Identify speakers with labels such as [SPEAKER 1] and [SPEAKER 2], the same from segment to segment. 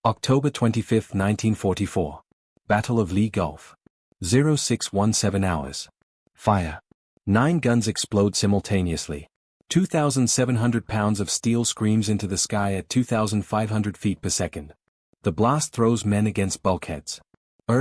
[SPEAKER 1] October 25, 1944. Battle of Lee Gulf. 0617 hours. Fire. 9 guns explode simultaneously. 2,700 pounds of steel screams into the sky at 2,500 feet per second. The blast throws men against bulkheads.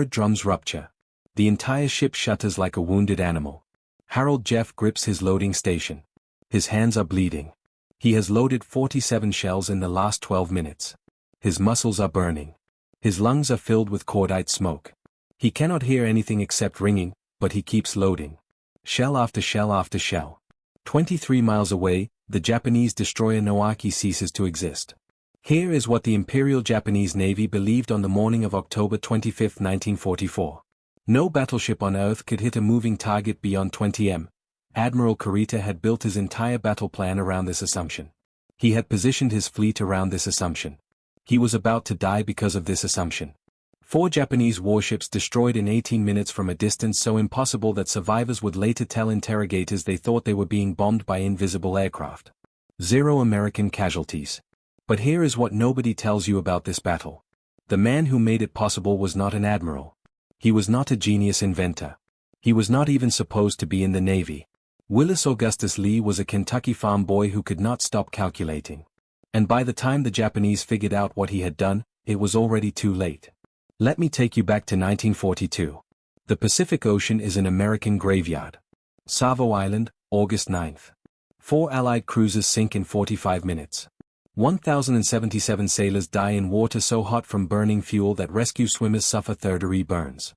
[SPEAKER 1] Drums rupture. The entire ship shudders like a wounded animal. Harold Jeff grips his loading station. His hands are bleeding. He has loaded 47 shells in the last 12 minutes. His muscles are burning. His lungs are filled with cordite smoke. He cannot hear anything except ringing, but he keeps loading. Shell after shell after shell. 23 miles away, the Japanese destroyer Naoki ceases to exist. Here is what the Imperial Japanese Navy believed on the morning of October 25, 1944. No battleship on Earth could hit a moving target beyond 20 m. Admiral Kurita had built his entire battle plan around this assumption. He had positioned his fleet around this assumption. He was about to die because of this assumption. 4 Japanese warships destroyed in 18 minutes from a distance so impossible that survivors would later tell interrogators they thought they were being bombed by invisible aircraft. 0 American casualties. But here is what nobody tells you about this battle. The man who made it possible was not an admiral. He was not a genius inventor. He was not even supposed to be in the Navy. Willis Augustus Lee was a Kentucky farm boy who could not stop calculating. And by the time the Japanese figured out what he had done, it was already too late. Let me take you back to 1942. The Pacific Ocean is an American graveyard. Salvo Island, August 9th. 4 Allied cruisers sink in 45 minutes. 1,077 sailors die in water so hot from burning fuel that rescue swimmers suffer third-degree burns.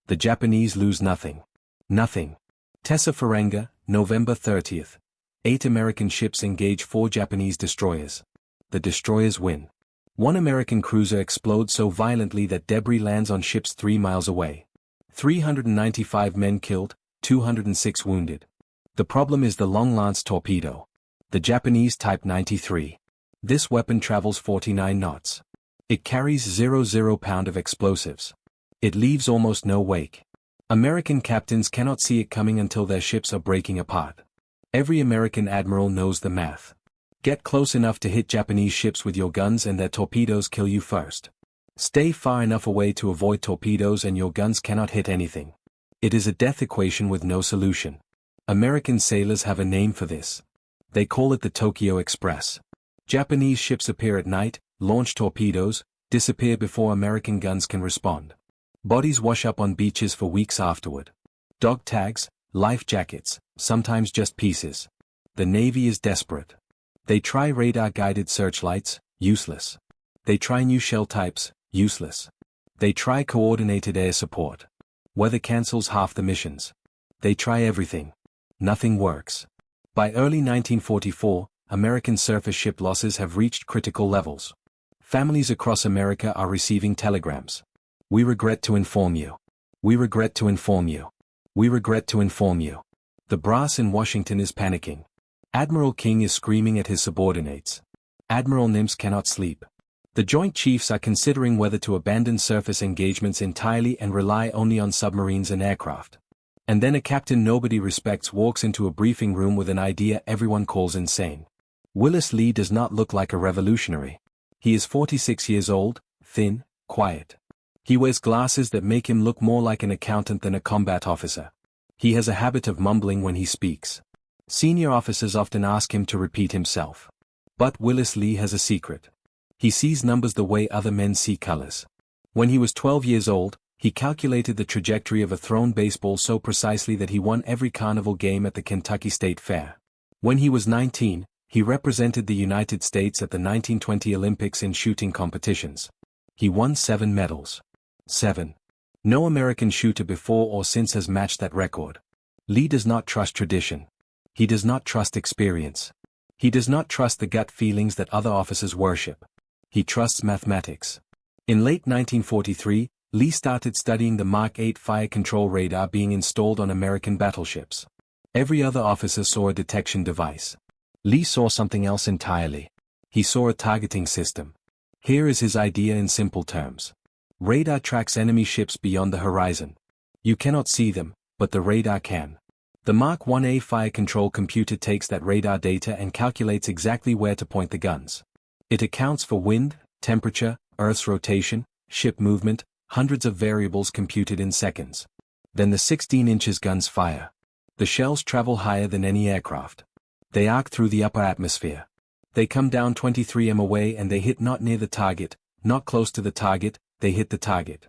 [SPEAKER 1] The Japanese lose nothing. Nothing. Tessa Ferenga, November 30th. 8 American ships engage 4 Japanese destroyers. The destroyers win. 1 American cruiser explodes so violently that debris lands on ships 3 miles away. 395 men killed, 206 wounded. The problem is the Long Lance torpedo. The Japanese Type 93. This weapon travels 49 knots. It carries 00 pound of explosives. It leaves almost no wake. American captains cannot see it coming until their ships are breaking apart. Every American admiral knows the math. Get close enough to hit Japanese ships with your guns and their torpedoes kill you first. Stay far enough away to avoid torpedoes and your guns cannot hit anything. It is a death equation with no solution. American sailors have a name for this. They call it the Tokyo Express. Japanese ships appear at night, launch torpedoes, disappear before American guns can respond. Bodies wash up on beaches for weeks afterward. Dog tags, life jackets, sometimes just pieces. The Navy is desperate. They try radar-guided searchlights, useless. They try new shell types, useless. They try coordinated air support. Weather cancels half the missions. They try everything. Nothing works. By early 1944, American surface ship losses have reached critical levels. Families across America are receiving telegrams. We regret to inform you. We regret to inform you. We regret to inform you. The brass in Washington is panicking. Admiral King is screaming at his subordinates. Admiral Nimitz cannot sleep. The Joint Chiefs are considering whether to abandon surface engagements entirely and rely only on submarines and aircraft. And then a captain nobody respects walks into a briefing room with an idea everyone calls insane. Willis Lee does not look like a revolutionary. He is 46 years old, thin, quiet. He wears glasses that make him look more like an accountant than a combat officer. He has a habit of mumbling when he speaks. Senior officers often ask him to repeat himself. But Willis Lee has a secret. He sees numbers the way other men see colors. When he was 12 years old, he calculated the trajectory of a thrown baseball so precisely that he won every carnival game at the Kentucky State Fair. When he was 19, he represented the United States at the 1920 Olympics in shooting competitions. He won 7 medals. 7. No American shooter before or since has matched that record. Lee does not trust tradition. He does not trust experience. He does not trust the gut feelings that other officers worship. He trusts mathematics. In late 1943, Lee started studying the Mark 8 fire control radar being installed on American battleships. Every other officer saw a detection device. Lee saw something else entirely. He saw a targeting system. Here is his idea in simple terms. Radar tracks enemy ships beyond the horizon. You cannot see them, but the radar can. The Mark 1A fire control computer takes that radar data and calculates exactly where to point the guns. It accounts for wind, temperature, Earth's rotation, ship movement, hundreds of variables computed in seconds. Then the 16 inches guns fire. The shells travel higher than any aircraft. They arc through the upper atmosphere. They come down 23 m away and they hit not near the target, not close to the target, they hit the target.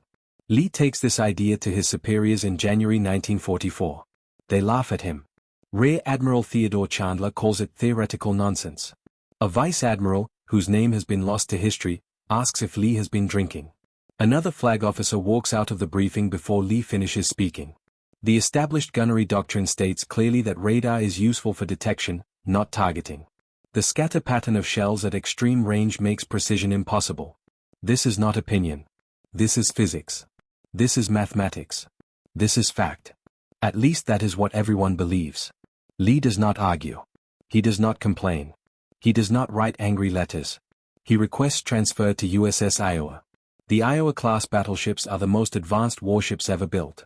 [SPEAKER 1] Lee takes this idea to his superiors in January 1944. They laugh at him. Rear Admiral Theodore Chandler calls it theoretical nonsense. A vice admiral, whose name has been lost to history, asks if Lee has been drinking. Another flag officer walks out of the briefing before Lee finishes speaking. The established gunnery doctrine states clearly that radar is useful for detection, not targeting. The scatter pattern of shells at extreme range makes precision impossible. This is not opinion. This is physics. This is mathematics. This is fact. At least that is what everyone believes. Lee does not argue. He does not complain. He does not write angry letters. He requests transfer to USS Iowa. The Iowa-class battleships are the most advanced warships ever built.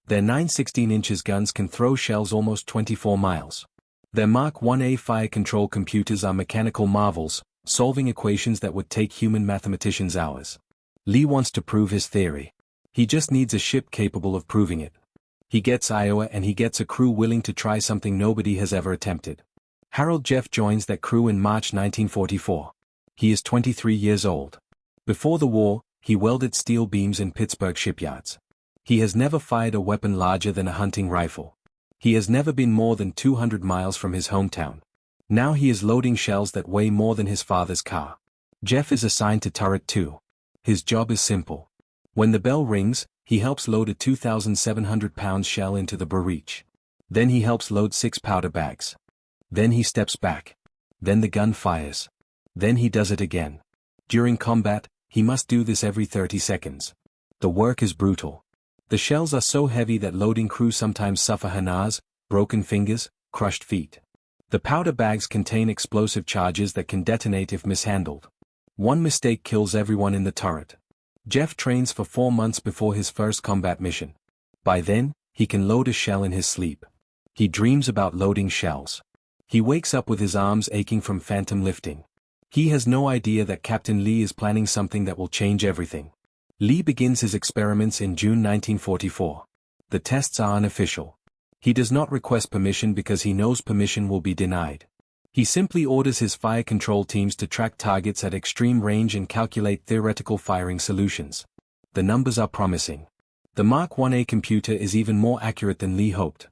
[SPEAKER 1] Their 9 16-inch guns can throw shells almost 24 miles. Their Mark 1A fire control computers are mechanical marvels, solving equations that would take human mathematicians hours. Lee wants to prove his theory. He just needs a ship capable of proving it. He gets Iowa and he gets a crew willing to try something nobody has ever attempted. Harold Jeff joins that crew in March 1944. He is 23 years old. Before the war, he welded steel beams in Pittsburgh shipyards. He has never fired a weapon larger than a hunting rifle. He has never been more than 200 miles from his hometown. Now he is loading shells that weigh more than his father's car. Jeff is assigned to Turret 2. His job is simple. When the bell rings, he helps load a 2,700-pound shell into the breech. Then he helps load 6 powder bags. Then he steps back. Then the gun fires. Then he does it again. During combat, he must do this every 30 seconds. The work is brutal. The shells are so heavy that loading crew sometimes suffer hernias, broken fingers, crushed feet. The powder bags contain explosive charges that can detonate if mishandled. One mistake kills everyone in the turret. Jeff trains for 4 months before his first combat mission. By then, he can load a shell in his sleep. He dreams about loading shells. He wakes up with his arms aching from phantom lifting. He has no idea that Captain Lee is planning something that will change everything. Lee begins his experiments in June 1944. The tests are unofficial. He does not request permission because he knows permission will be denied. He simply orders his fire control teams to track targets at extreme range and calculate theoretical firing solutions. The numbers are promising. The Mark 1A computer is even more accurate than Lee hoped.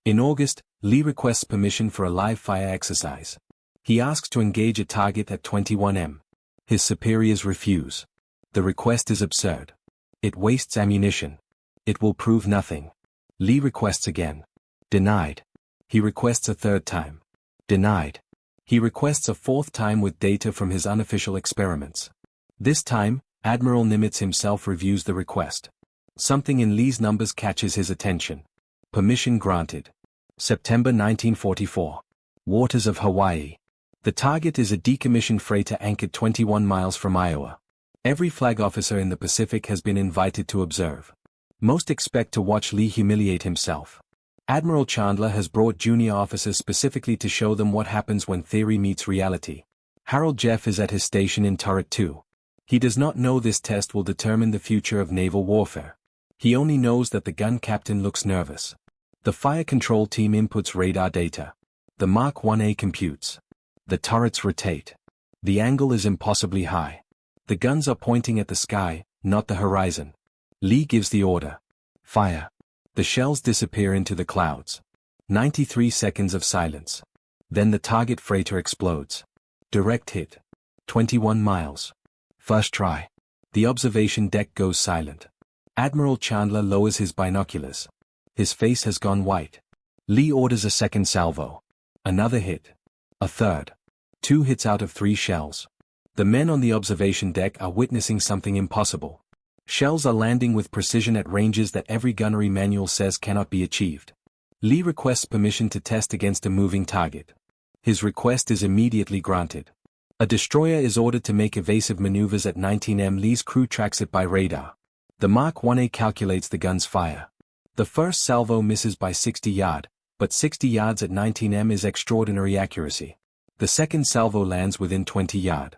[SPEAKER 1] In August, Lee requests permission for a live fire exercise. He asks to engage a target at 21 m. His superiors refuse. The request is absurd. It wastes ammunition. It will prove nothing. Lee requests again. Denied. He requests a third time. Denied. He requests a fourth time with data from his unofficial experiments. This time, Admiral Nimitz himself reviews the request. Something in Lee's numbers catches his attention. Permission granted. September 1944. Waters of Hawaii. The target is a decommissioned freighter anchored 21 miles from Iowa. Every flag officer in the Pacific has been invited to observe. Most expect to watch Lee humiliate himself. Admiral Chandler has brought junior officers specifically to show them what happens when theory meets reality. Harold Jeff is at his station in Turret 2. He does not know this test will determine the future of naval warfare. He only knows that the gun captain looks nervous. The fire control team inputs radar data. The Mark 1A computes. The turrets rotate. The angle is impossibly high. The guns are pointing at the sky, not the horizon. Lee gives the order. Fire. The shells disappear into the clouds. 93 seconds of silence. Then the target freighter explodes. Direct hit. 21 miles. First try. The observation deck goes silent. Admiral Chandler lowers his binoculars. His face has gone white. Lee orders a second salvo. Another hit. A third. 2 hits out of 3 shells. The men on the observation deck are witnessing something impossible. Shells are landing with precision at ranges that every gunnery manual says cannot be achieved. Lee requests permission to test against a moving target. His request is immediately granted. A destroyer is ordered to make evasive maneuvers at 19 m. Lee's crew tracks it by radar. The Mark 1A calculates the gun's fire. The first salvo misses by 60 yards, but 60 yards at 19 m is extraordinary accuracy. The second salvo lands within 20 yards.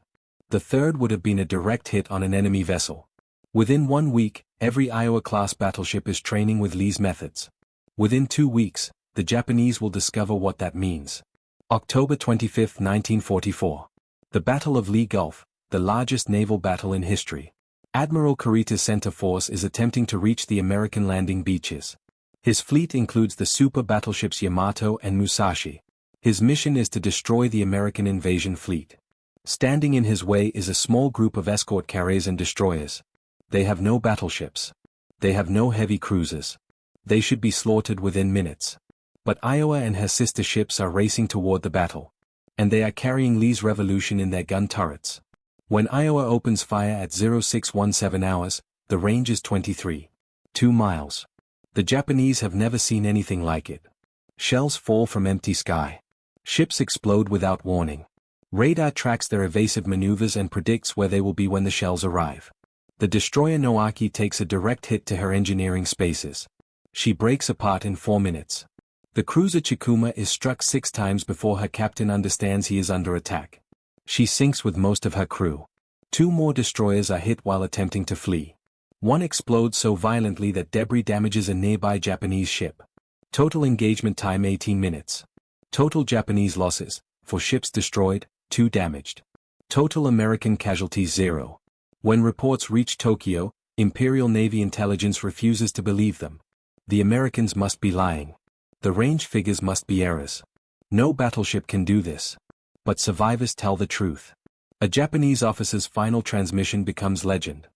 [SPEAKER 1] The third would have been a direct hit on an enemy vessel. Within 1 week, every Iowa-class battleship is training with Lee's methods. Within 2 weeks, the Japanese will discover what that means. October 25, 1944. The Battle of Lee Gulf, the largest naval battle in history. Admiral Kurita's center force is attempting to reach the American landing beaches. His fleet includes the super battleships Yamato and Musashi. His mission is to destroy the American invasion fleet. Standing in his way is a small group of escort carriers and destroyers. They have no battleships. They have no heavy cruisers. They should be slaughtered within minutes. But Iowa and her sister ships are racing toward the battle. And they are carrying Lee's revolution in their gun turrets. When Iowa opens fire at 0617 hours, the range is 23.2 miles. The Japanese have never seen anything like it. Shells fall from empty sky. Ships explode without warning. Radar tracks their evasive maneuvers and predicts where they will be when the shells arrive. The destroyer Noaki takes a direct hit to her engineering spaces. She breaks apart in 4 minutes. The cruiser Chikuma is struck 6 times before her captain understands he is under attack. She sinks with most of her crew. 2 more destroyers are hit while attempting to flee. One explodes so violently that debris damages a nearby Japanese ship. Total engagement time 18 minutes. Total Japanese losses, for ships destroyed, 2 damaged. Total American casualties 0. When reports reach Tokyo, Imperial Navy intelligence refuses to believe them. The Americans must be lying. The range figures must be errors. No battleship can do this. But survivors tell the truth. A Japanese officer's final transmission becomes legend.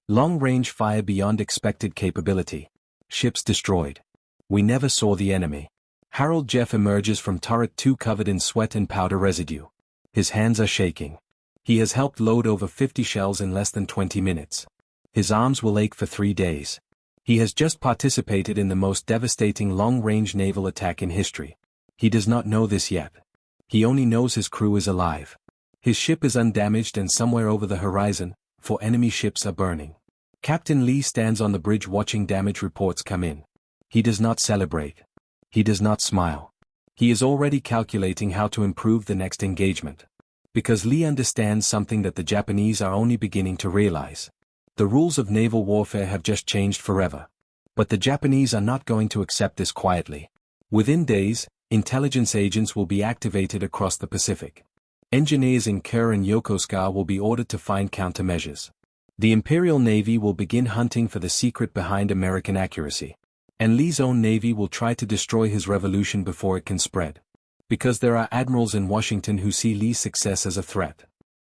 [SPEAKER 1] Long-range fire beyond expected capability. Ships destroyed. We never saw the enemy. Harold Jeff emerges from turret 2 covered in sweat and powder residue. His hands are shaking. He has helped load over 50 shells in less than 20 minutes. His arms will ache for 3 days. He has just participated in the most devastating long-range naval attack in history. He does not know this yet. He only knows his crew is alive. His ship is undamaged and somewhere over the horizon, 4 enemy ships are burning. Captain Lee stands on the bridge watching damage reports come in. He does not celebrate. He does not smile. He is already calculating how to improve the next engagement. Because Lee understands something that the Japanese are only beginning to realize. The rules of naval warfare have just changed forever. But the Japanese are not going to accept this quietly. Within days, intelligence agents will be activated across the Pacific. Engineers in Kure and Yokosuka will be ordered to find countermeasures. The Imperial Navy will begin hunting for the secret behind American accuracy. And Lee's own Navy will try to destroy his revolution before it can spread. Because there are admirals in Washington who see Lee's success as a threat.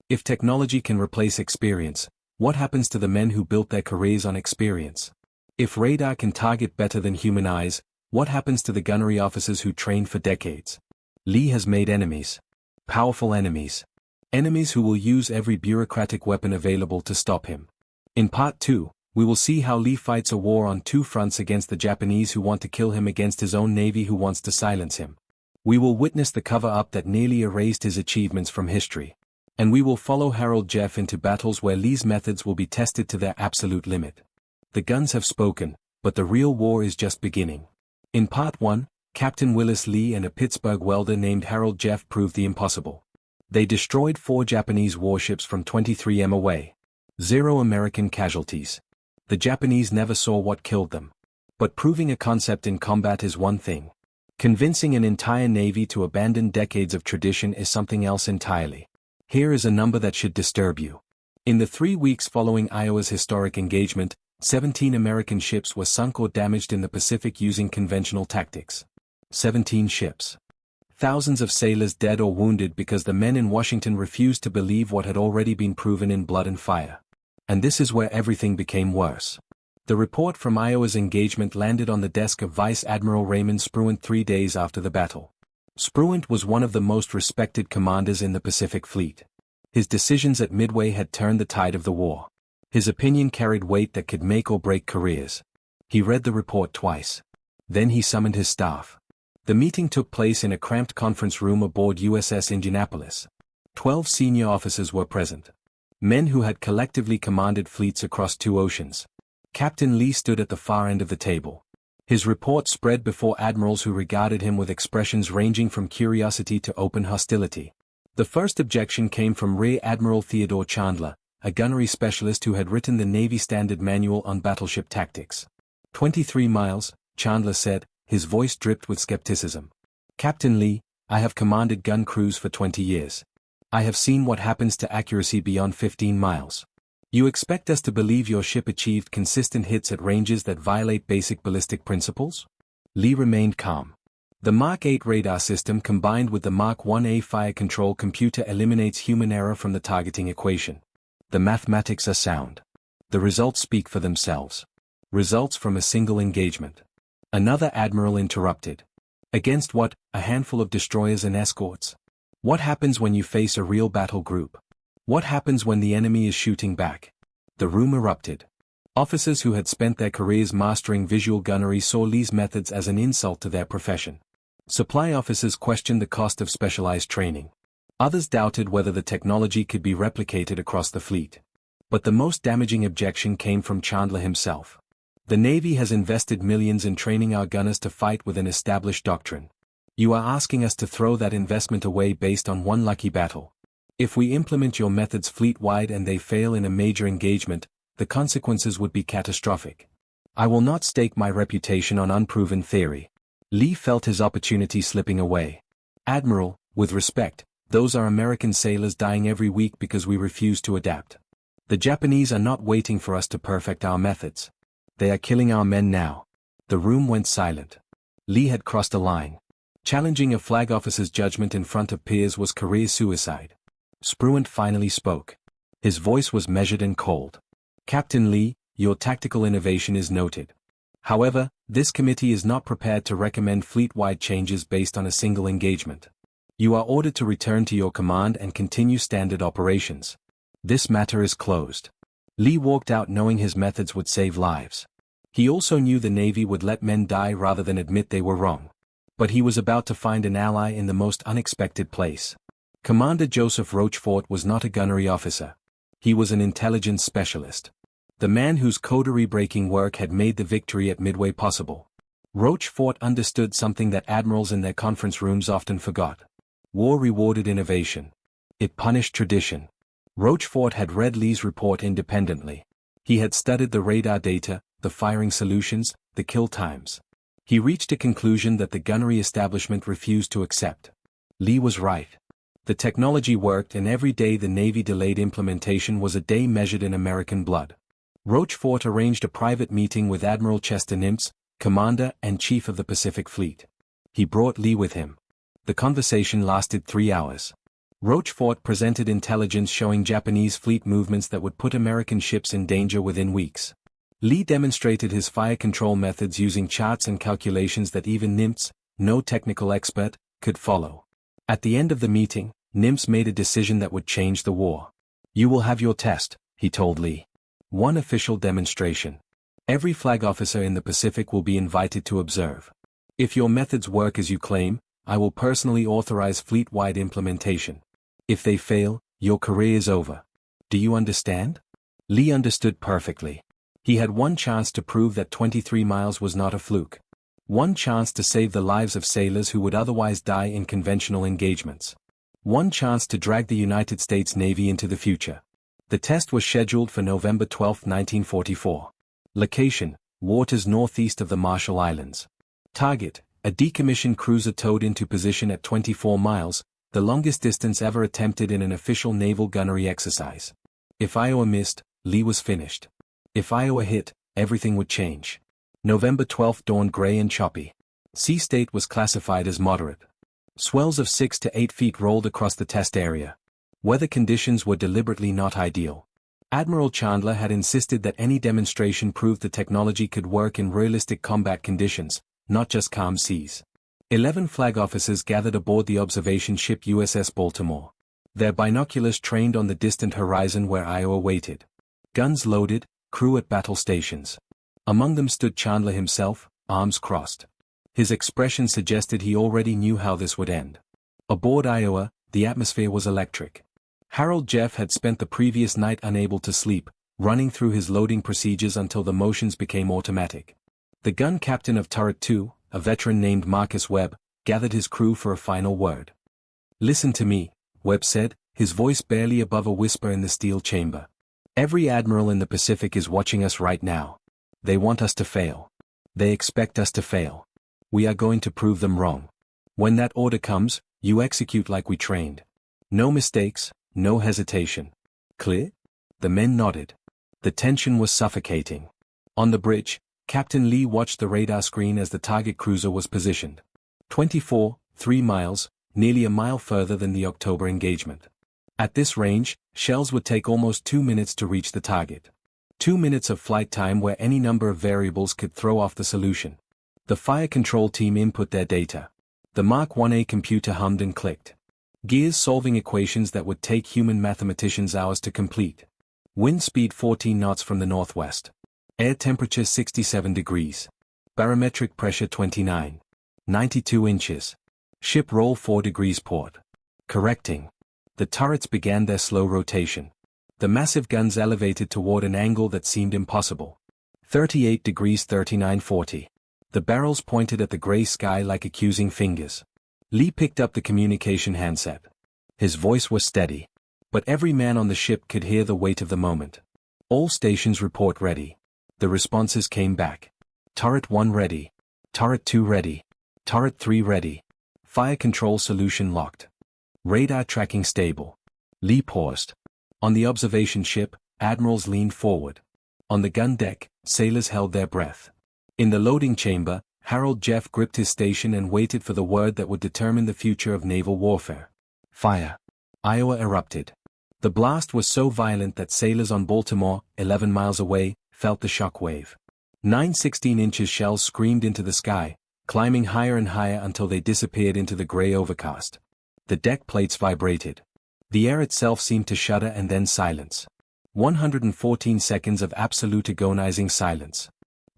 [SPEAKER 1] If technology can replace experience, what happens to the men who built their careers on experience? If radar can target better than human eyes, what happens to the gunnery officers who trained for decades? Lee has made enemies. Powerful enemies. Enemies who will use every bureaucratic weapon available to stop him. In Part 2, we will see how Lee fights a war on 2 fronts against the Japanese who want to kill him against his own navy who wants to silence him. We will witness the cover-up that nearly erased his achievements from history. And we will follow Harold Jeff into battles where Lee's methods will be tested to their absolute limit. The guns have spoken, but the real war is just beginning. In Part 1, Captain Willis Lee and a Pittsburgh welder named Harold Jeff proved the impossible. They destroyed 4 Japanese warships from 23 m away. 0 American casualties. The Japanese never saw what killed them. But proving a concept in combat is one thing. Convincing an entire navy to abandon decades of tradition is something else entirely. Here is a number that should disturb you. In the 3 weeks following Iowa's historic engagement, 17 American ships were sunk or damaged in the Pacific using conventional tactics. 17 ships. Thousands of sailors dead or wounded because the men in Washington refused to believe what had already been proven in blood and fire. And this is where everything became worse. The report from Iowa's engagement landed on the desk of Vice Admiral Raymond Spruant 3 days after the battle. Spruant was one of the most respected commanders in the Pacific Fleet. His decisions at Midway had turned the tide of the war. His opinion carried weight that could make or break careers. He read the report twice. Then he summoned his staff. The meeting took place in a cramped conference room aboard USS Indianapolis. 12 senior officers were present. Men who had collectively commanded fleets across 2 oceans. Captain Lee stood at the far end of the table. His report spread before admirals who regarded him with expressions ranging from curiosity to open hostility. The first objection came from Rear Admiral Theodore Chandler, a gunnery specialist who had written the Navy Standard Manual on battleship tactics. 23 miles, Chandler said, his voice dripped with skepticism. Captain Lee, I have commanded gun crews for 20 years. I have seen what happens to accuracy beyond 15 miles. You expect us to believe your ship achieved consistent hits at ranges that violate basic ballistic principles? Lee remained calm. The Mark 8 radar system combined with the Mark 1A fire control computer eliminates human error from the targeting equation. The mathematics are sound. The results speak for themselves. Results from a single engagement. Another admiral interrupted. Against what? A handful of destroyers and escorts? What happens when you face a real battle group? What happens when the enemy is shooting back? The room erupted. Officers who had spent their careers mastering visual gunnery saw Lee's methods as an insult to their profession. Supply officers questioned the cost of specialized training. Others doubted whether the technology could be replicated across the fleet. But the most damaging objection came from Chandler himself. The Navy has invested millions in training our gunners to fight with an established doctrine. You are asking us to throw that investment away based on one lucky battle. If we implement your methods fleet-wide and they fail in a major engagement, the consequences would be catastrophic. I will not stake my reputation on unproven theory. Lee felt his opportunity slipping away. Admiral, with respect, those are American sailors dying every week because we refuse to adapt. The Japanese are not waiting for us to perfect our methods. They are killing our men now. The room went silent. Lee had crossed a line. Challenging a flag officer's judgment in front of peers was career suicide. Spruant finally spoke. His voice was measured and cold. Captain Lee, your tactical innovation is noted. However, this committee is not prepared to recommend fleet-wide changes based on a single engagement. You are ordered to return to your command and continue standard operations. This matter is closed. Lee walked out knowing his methods would save lives. He also knew the Navy would let men die rather than admit they were wrong. But he was about to find an ally in the most unexpected place. Commander Joseph Rochefort was not a gunnery officer. He was an intelligence specialist. The man whose coterie-breaking work had made the victory at Midway possible. Rochefort understood something that admirals in their conference rooms often forgot. War rewarded innovation. It punished tradition. Rochefort had read Lee's report independently. He had studied the radar data, the firing solutions, the kill times. He reached a conclusion that the gunnery establishment refused to accept. Lee was right. The technology worked and every day the Navy delayed implementation was a day measured in American blood. Rochefort arranged a private meeting with Admiral Chester Nimitz, Commander and Chief of the Pacific Fleet. He brought Lee with him. The conversation lasted 3 hours. Rochefort presented intelligence showing Japanese fleet movements that would put American ships in danger within weeks. Lee demonstrated his fire control methods using charts and calculations that even Nimitz, no technical expert, could follow. At the end of the meeting, Nimitz made a decision that would change the war. You will have your test, he told Lee. One official demonstration. Every flag officer in the Pacific will be invited to observe. If your methods work as you claim, I will personally authorize fleet-wide implementation. If they fail, your career is over. Do you understand? Lee understood perfectly. He had one chance to prove that 23 miles was not a fluke. One chance to save the lives of sailors who would otherwise die in conventional engagements. One chance to drag the United States Navy into the future. The test was scheduled for November 12, 1944. Location, waters northeast of the Marshall Islands. Target, a decommissioned cruiser towed into position at 24 miles, the longest distance ever attempted in an official naval gunnery exercise. If Iowa missed, Lee was finished. If Iowa hit, everything would change. November 12 dawned gray and choppy. Sea state was classified as moderate. Swells of 6 to 8 feet rolled across the test area. Weather conditions were deliberately not ideal. Admiral Chandler had insisted that any demonstration proved the technology could work in realistic combat conditions, not just calm seas. 11 flag officers gathered aboard the observation ship USS Baltimore. Their binoculars trained on the distant horizon where Iowa waited. Guns loaded, crew at battle stations. Among them stood Chandler himself, arms crossed. His expression suggested he already knew how this would end. Aboard Iowa, the atmosphere was electric. Harold Jeff had spent the previous night unable to sleep, running through his loading procedures until the motions became automatic. The gun captain of Turret 2, a veteran named Marcus Webb, gathered his crew for a final word. Listen to me, Webb said, his voice barely above a whisper in the steel chamber. Every admiral in the Pacific is watching us right now. They want us to fail. They expect us to fail. We are going to prove them wrong. When that order comes, you execute like we trained. No mistakes, no hesitation. Clear? The men nodded. The tension was suffocating. On the bridge, Captain Lee watched the radar screen as the target cruiser was positioned. 3 miles, nearly a mile further than the October engagement. At this range, shells would take almost 2 minutes to reach the target. 2 minutes of flight time where any number of variables could throw off the solution. The fire control team input their data. The Mark 1A computer hummed and clicked. Gears solving equations that would take human mathematicians hours to complete. Wind speed 14 knots from the northwest. Air temperature 67 degrees. Barometric pressure 92 inches. Ship roll 4 degrees port. Correcting. The turrets began their slow rotation. The massive guns elevated toward an angle that seemed impossible. 38 degrees 3940. The barrels pointed at the gray sky like accusing fingers. Lee picked up the communication handset. His voice was steady. But every man on the ship could hear the weight of the moment. All stations report ready. The responses came back. Turret 1 ready. Turret 2 ready. Turret 3 ready. Fire control solution locked. Radar tracking stable. Lee paused. On the observation ship, admirals leaned forward. On the gun deck, sailors held their breath. In the loading chamber, Harold Jeff gripped his station and waited for the word that would determine the future of naval warfare. Fire. Iowa erupted. The blast was so violent that sailors on Baltimore, 11 miles away, felt the shock wave. 9 16-inch shells screamed into the sky, climbing higher and higher until they disappeared into the gray overcast. The deck plates vibrated. The air itself seemed to shudder and then silence. 114 seconds of absolute agonizing silence.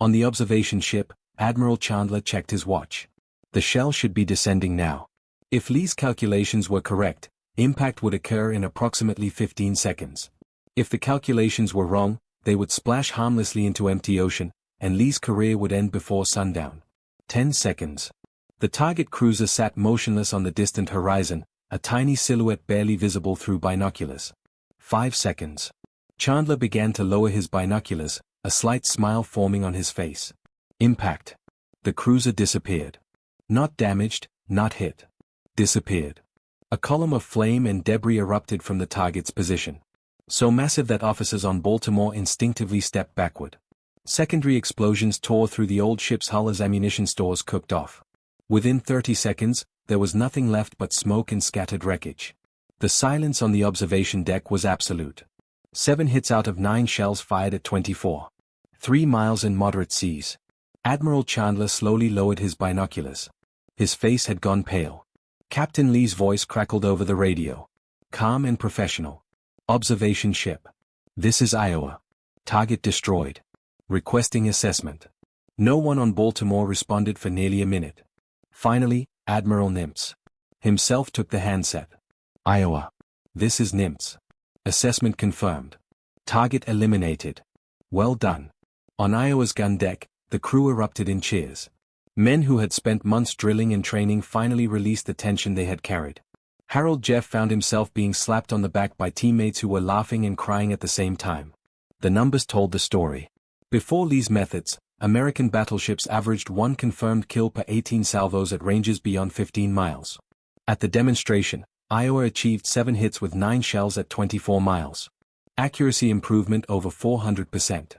[SPEAKER 1] On the observation ship, Admiral Chandler checked his watch. The shell should be descending now. If Lee's calculations were correct, impact would occur in approximately 15 seconds. If the calculations were wrong, they would splash harmlessly into empty ocean, and Lee's career would end before sundown. 10 seconds. The target cruiser sat motionless on the distant horizon, a tiny silhouette barely visible through binoculars. 5 seconds. Chandler began to lower his binoculars, a slight smile forming on his face. Impact. The cruiser disappeared. Not damaged, not hit. Disappeared. A column of flame and debris erupted from the target's position. So massive that officers on Baltimore instinctively stepped backward. Secondary explosions tore through the old ship's hull as ammunition stores cooked off. Within 30 seconds, there was nothing left but smoke and scattered wreckage. The silence on the observation deck was absolute. 7 hits out of 9 shells fired at 3 miles in moderate seas. Admiral Chandler slowly lowered his binoculars. His face had gone pale. Captain Lee's voice crackled over the radio. Calm and professional. Observation ship. This is Iowa. Target destroyed. Requesting assessment. No one on Baltimore responded for nearly a minute. Finally, Admiral Nimitz himself took the handset. Iowa. This is Nimitz. Assessment confirmed. Target eliminated. Well done. On Iowa's gun deck, the crew erupted in cheers. Men who had spent months drilling and training finally released the tension they had carried. Harold Jeff found himself being slapped on the back by teammates who were laughing and crying at the same time. The numbers told the story. Before Lee's methods, American battleships averaged 1 confirmed kill per 18 salvos at ranges beyond 15 miles. At the demonstration, Iowa achieved 7 hits with 9 shells at 24 miles. Accuracy improvement over 400%.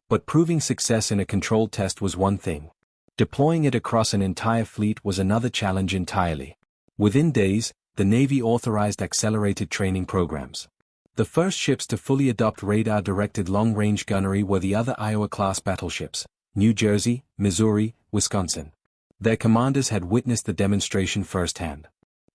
[SPEAKER 1] But proving success in a controlled test was one thing. Deploying it across an entire fleet was another challenge entirely. Within days, the Navy authorized accelerated training programs. The first ships to fully adopt radar-directed long-range gunnery were the other Iowa-class battleships, New Jersey, Missouri, Wisconsin. Their commanders had witnessed the demonstration firsthand.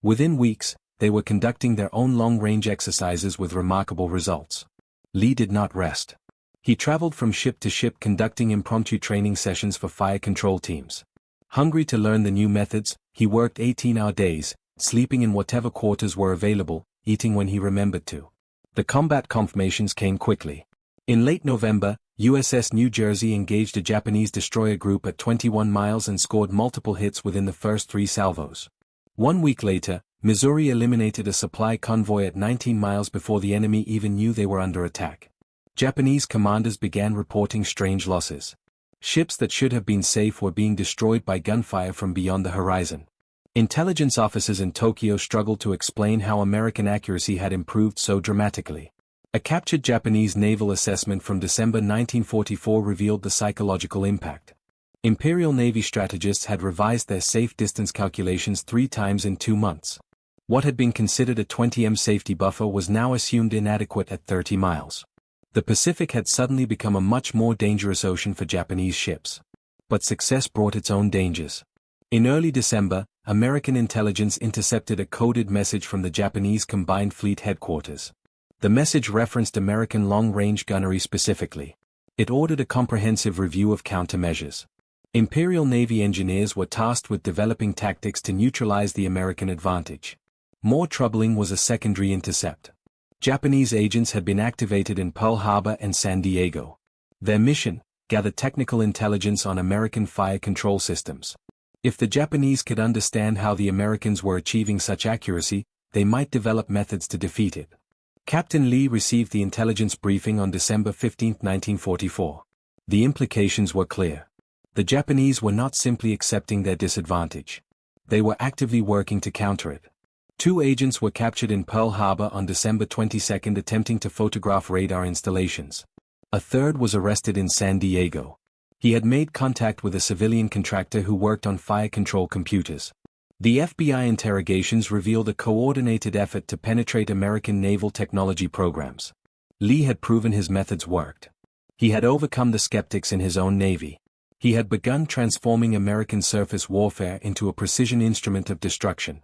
[SPEAKER 1] Within weeks, they were conducting their own long-range exercises with remarkable results. Lee did not rest. He traveled from ship to ship conducting impromptu training sessions for fire control teams. Hungry to learn the new methods, he worked 18-hour days, sleeping in whatever quarters were available, eating when he remembered to. The combat confirmations came quickly. In late November, USS New Jersey engaged a Japanese destroyer group at 21 miles and scored multiple hits within the first 3 salvos. 1 week later, Missouri eliminated a supply convoy at 19 miles before the enemy even knew they were under attack. Japanese commanders began reporting strange losses. Ships that should have been safe were being destroyed by gunfire from beyond the horizon. Intelligence officers in Tokyo struggled to explain how American accuracy had improved so dramatically. A captured Japanese naval assessment from December 1944 revealed the psychological impact. Imperial Navy strategists had revised their safe distance calculations 3 times in 2 months. What had been considered a 20 m safety buffer was now assumed inadequate at 30 miles. The Pacific had suddenly become a much more dangerous ocean for Japanese ships. But success brought its own dangers. In early December, American intelligence intercepted a coded message from the Japanese Combined Fleet headquarters. The message referenced American long-range gunnery specifically. It ordered a comprehensive review of countermeasures. Imperial Navy engineers were tasked with developing tactics to neutralize the American advantage. More troubling was a secondary intercept. Japanese agents had been activated in Pearl Harbor and San Diego. Their mission: gather technical intelligence on American fire control systems. If the Japanese could understand how the Americans were achieving such accuracy, they might develop methods to defeat it. Captain Lee received the intelligence briefing on December 15, 1944. The implications were clear. The Japanese were not simply accepting their disadvantage. They were actively working to counter it. 2 agents were captured in Pearl Harbor on December 22 attempting to photograph radar installations. A third was arrested in San Diego. He had made contact with a civilian contractor who worked on fire control computers. The FBI interrogations revealed a coordinated effort to penetrate American naval technology programs. Lee had proven his methods worked. He had overcome the skeptics in his own navy. He had begun transforming American surface warfare into a precision instrument of destruction.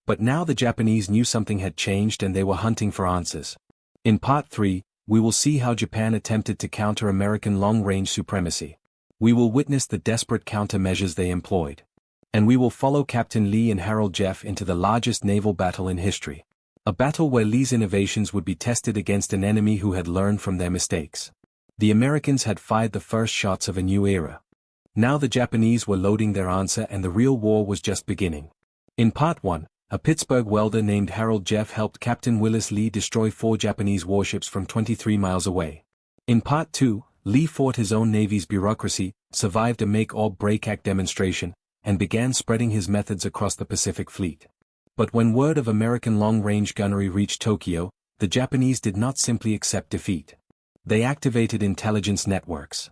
[SPEAKER 1] But now the Japanese knew something had changed and they were hunting for answers. In Part 3, we will see how Japan attempted to counter American long-range supremacy. We will witness the desperate countermeasures they employed. And we will follow Captain Lee and Harold Jeff into the largest naval battle in history. A battle where Lee's innovations would be tested against an enemy who had learned from their mistakes. The Americans had fired the first shots of a new era. Now the Japanese were loading their answer and the real war was just beginning. In Part 1, a Pittsburgh welder named Harold Jeff helped Captain Willis Lee destroy 4 Japanese warships from 23 miles away. In Part 2, Lee fought his own Navy's bureaucracy, survived a make-or-break demonstration, and began spreading his methods across the Pacific Fleet. But when word of American long-range gunnery reached Tokyo, the Japanese did not simply accept defeat. They activated intelligence networks.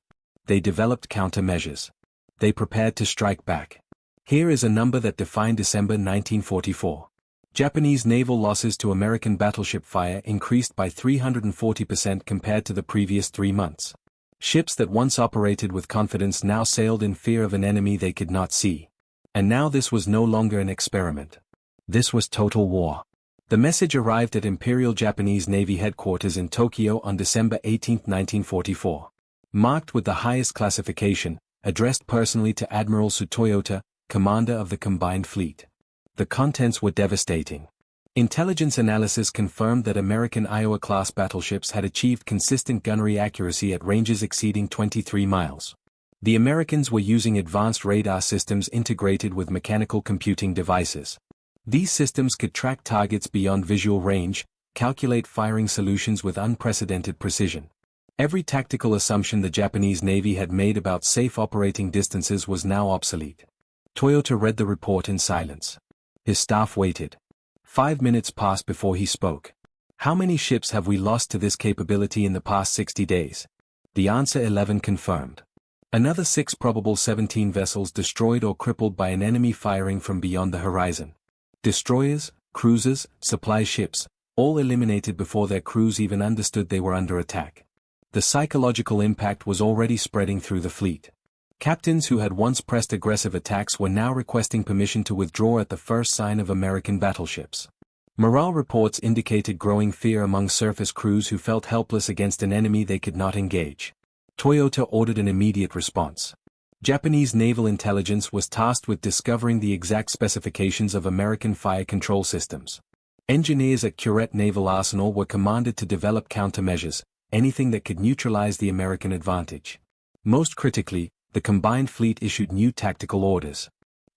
[SPEAKER 1] They developed countermeasures. They prepared to strike back. Here is a number that defined December 1944. Japanese naval losses to American battleship fire increased by 340% compared to the previous 3 months. Ships that once operated with confidence now sailed in fear of an enemy they could not see. And now this was no longer an experiment. This was total war. The message arrived at Imperial Japanese Navy headquarters in Tokyo on December 18, 1944. Marked with the highest classification, addressed personally to Admiral Tsutoyota, commander of the Combined Fleet. The contents were devastating. Intelligence analysis confirmed that American Iowa-class battleships had achieved consistent gunnery accuracy at ranges exceeding 23 miles. The Americans were using advanced radar systems integrated with mechanical computing devices. These systems could track targets beyond visual range, calculate firing solutions with unprecedented precision. Every tactical assumption the Japanese Navy had made about safe operating distances was now obsolete. Toyota read the report in silence. His staff waited. 5 minutes passed before he spoke. How many ships have we lost to this capability in the past 60 days? The answer 11 confirmed. Another 6 probable 17 vessels destroyed or crippled by an enemy firing from beyond the horizon. Destroyers, cruisers, supply ships, all eliminated before their crews even understood they were under attack. The psychological impact was already spreading through the fleet. Captains who had once pressed aggressive attacks were now requesting permission to withdraw at the first sign of American battleships. Morale reports indicated growing fear among surface crews who felt helpless against an enemy they could not engage. Toyota ordered an immediate response. Japanese naval intelligence was tasked with discovering the exact specifications of American fire control systems. Engineers at Curette Naval Arsenal were commanded to develop countermeasures, anything that could neutralize the American advantage. Most critically, the Combined Fleet issued new tactical orders.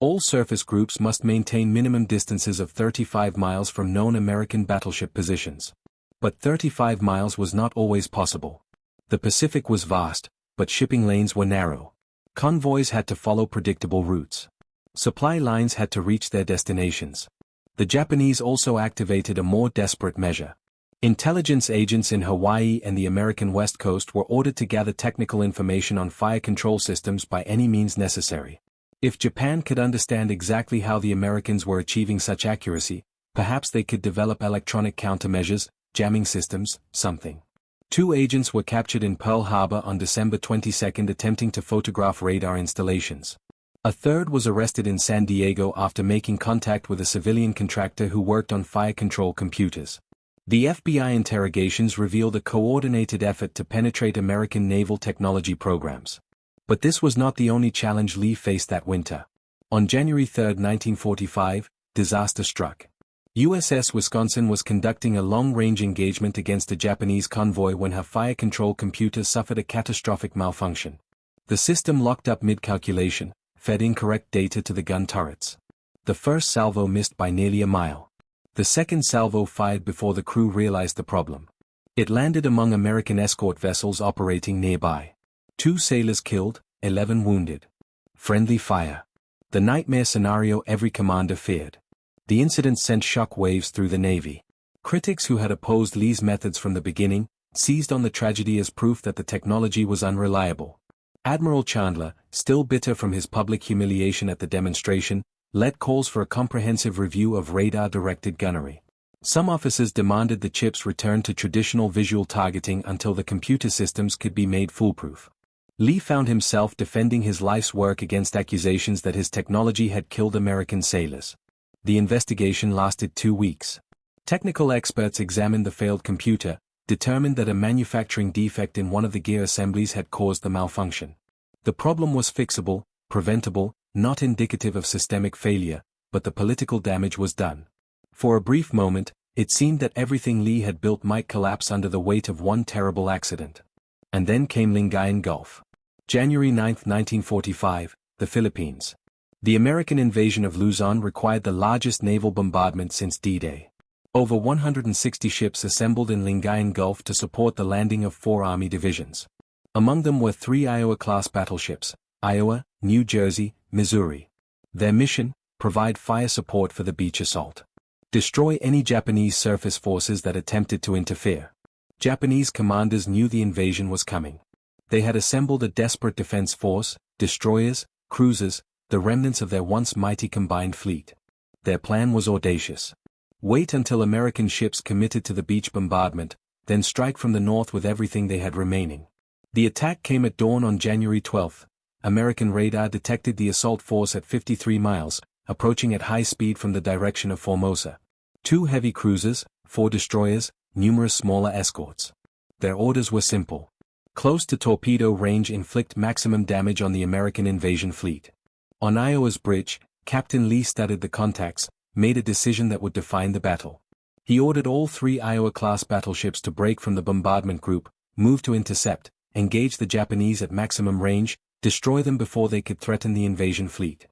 [SPEAKER 1] All surface groups must maintain minimum distances of 35 miles from known American battleship positions. But 35 miles was not always possible. The Pacific was vast, but shipping lanes were narrow. Convoys had to follow predictable routes. Supply lines had to reach their destinations. The Japanese also activated a more desperate measure. Intelligence agents in Hawaii and the American West Coast were ordered to gather technical information on fire control systems by any means necessary. If Japan could understand exactly how the Americans were achieving such accuracy, perhaps they could develop electronic countermeasures, jamming systems, something. 2 agents were captured in Pearl Harbor on December 22 attempting to photograph radar installations. A third was arrested in San Diego after making contact with a civilian contractor who worked on fire control computers. The FBI interrogations revealed a coordinated effort to penetrate American naval technology programs. But this was not the only challenge Lee faced that winter. On January 3, 1945, disaster struck. USS Wisconsin was conducting a long-range engagement against a Japanese convoy when her fire control computer suffered a catastrophic malfunction. The system locked up mid-calculation, fed incorrect data to the gun turrets. The first salvo missed by nearly a mile. The second salvo fired before the crew realized the problem. It landed among American escort vessels operating nearby. 2 sailors killed, 11 wounded. Friendly fire. The nightmare scenario every commander feared. The incident sent shock waves through the Navy. Critics who had opposed Lee's methods from the beginning seized on the tragedy as proof that the technology was unreliable. Admiral Chandler, still bitter from his public humiliation at the demonstration, led calls for a comprehensive review of radar-directed gunnery. Some officers demanded the chips return to traditional visual targeting until the computer systems could be made foolproof. Lee found himself defending his life's work against accusations that his technology had killed American sailors. The investigation lasted 2 weeks. Technical experts examined the failed computer, determined that a manufacturing defect in one of the gear assemblies had caused the malfunction. The problem was fixable, preventable, not indicative of systemic failure, but the political damage was done. For a brief moment, it seemed that everything Lee had built might collapse under the weight of one terrible accident. And then came Lingayen Gulf. January 9, 1945, the Philippines. The American invasion of Luzon required the largest naval bombardment since D-Day. Over 160 ships assembled in Lingayen Gulf to support the landing of 4 Army divisions. Among them were 3 Iowa-class battleships, Iowa, New Jersey, Missouri. Their mission, provide fire support for the beach assault. Destroy any Japanese surface forces that attempted to interfere. Japanese commanders knew the invasion was coming. They had assembled a desperate defense force, destroyers, cruisers, the remnants of their once mighty combined fleet. Their plan was audacious. Wait until American ships committed to the beach bombardment, then strike from the north with everything they had remaining. The attack came at dawn on January 12. American radar detected the assault force at 53 miles, approaching at high speed from the direction of Formosa. 2 heavy cruisers, 4 destroyers, numerous smaller escorts. Their orders were simple. Close to torpedo range, inflict maximum damage on the American invasion fleet. On Iowa's bridge, Captain Lee studied the contacts, made a decision that would define the battle. He ordered all 3 Iowa-class battleships to break from the bombardment group, move to intercept, engage the Japanese at maximum range, destroy them before they could threaten the invasion fleet.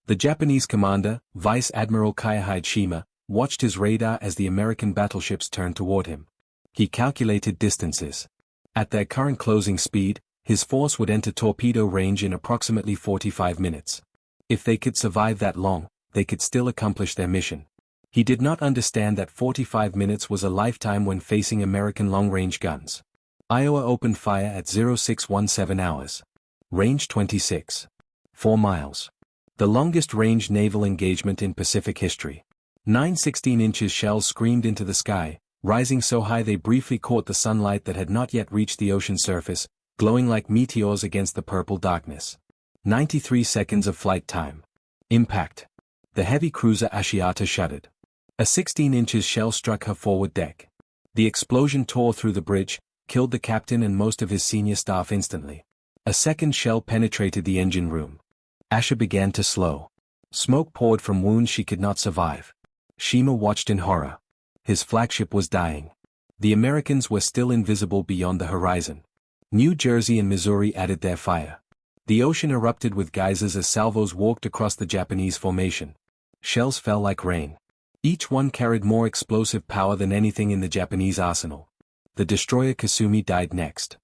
[SPEAKER 1] The Japanese commander, Vice Admiral Kaihide Shima, watched his radar as the American battleships turned toward him. He calculated distances. At their current closing speed, his force would enter torpedo range in approximately 45 minutes. If they could survive that long, they could still accomplish their mission. He did not understand that 45 minutes was a lifetime when facing American long-range guns. Iowa opened fire at 0617 hours. Range 26.4 miles. The longest range naval engagement in Pacific history. 9 16-inch shells screamed into the sky, rising so high they briefly caught the sunlight that had not yet reached the ocean surface, glowing like meteors against the purple darkness. 93 seconds of flight time. Impact. The heavy cruiser Ashiata shuddered. A 16-inch shell struck her forward deck. The explosion tore through the bridge, killed the captain and most of his senior staff instantly. A second shell penetrated the engine room. Asha began to slow. Smoke poured from wounds she could not survive. Shima watched in horror. His flagship was dying. The Americans were still invisible beyond the horizon. New Jersey and Missouri added their fire. The ocean erupted with geysers as salvos walked across the Japanese formation. Shells fell like rain. Each one carried more explosive power than anything in the Japanese arsenal. The destroyer Kasumi died next.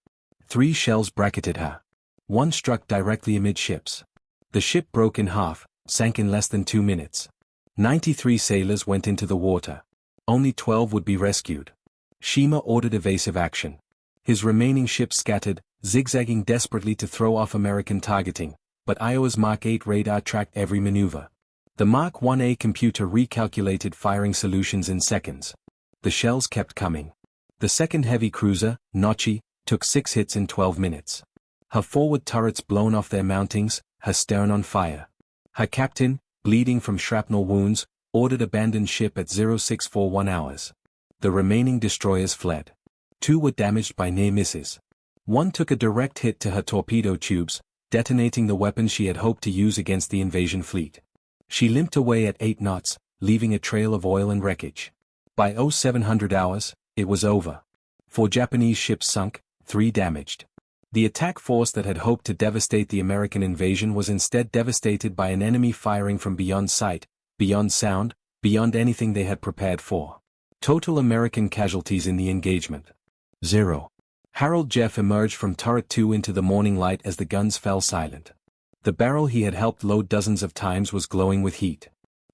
[SPEAKER 1] 3 shells bracketed her. One struck directly amidships. The ship broke in half, sank in less than 2 minutes. 93 sailors went into the water. Only 12 would be rescued. Shima ordered evasive action. His remaining ships scattered, zigzagging desperately to throw off American targeting, but Iowa's Mark 8 radar tracked every maneuver. The Mark 1A computer recalculated firing solutions in seconds. The shells kept coming. The second heavy cruiser, Nochi, took 6 hits in 12 minutes. Her forward turrets blown off their mountings, her stern on fire. Her captain, bleeding from shrapnel wounds, ordered abandoned ship at 0641 hours. The remaining destroyers fled. 2 were damaged by near misses. One took a direct hit to her torpedo tubes, detonating the weapon she had hoped to use against the invasion fleet. She limped away at 8 knots, leaving a trail of oil and wreckage. By 0700 hours, it was over. 4 Japanese ships sunk, 3 damaged. The attack force that had hoped to devastate the American invasion was instead devastated by an enemy firing from beyond sight, beyond sound, beyond anything they had prepared for. Total American casualties in the engagement: 0. Harold Jeff emerged from turret 2 into the morning light as the guns fell silent. The barrel he had helped load dozens of times was glowing with heat.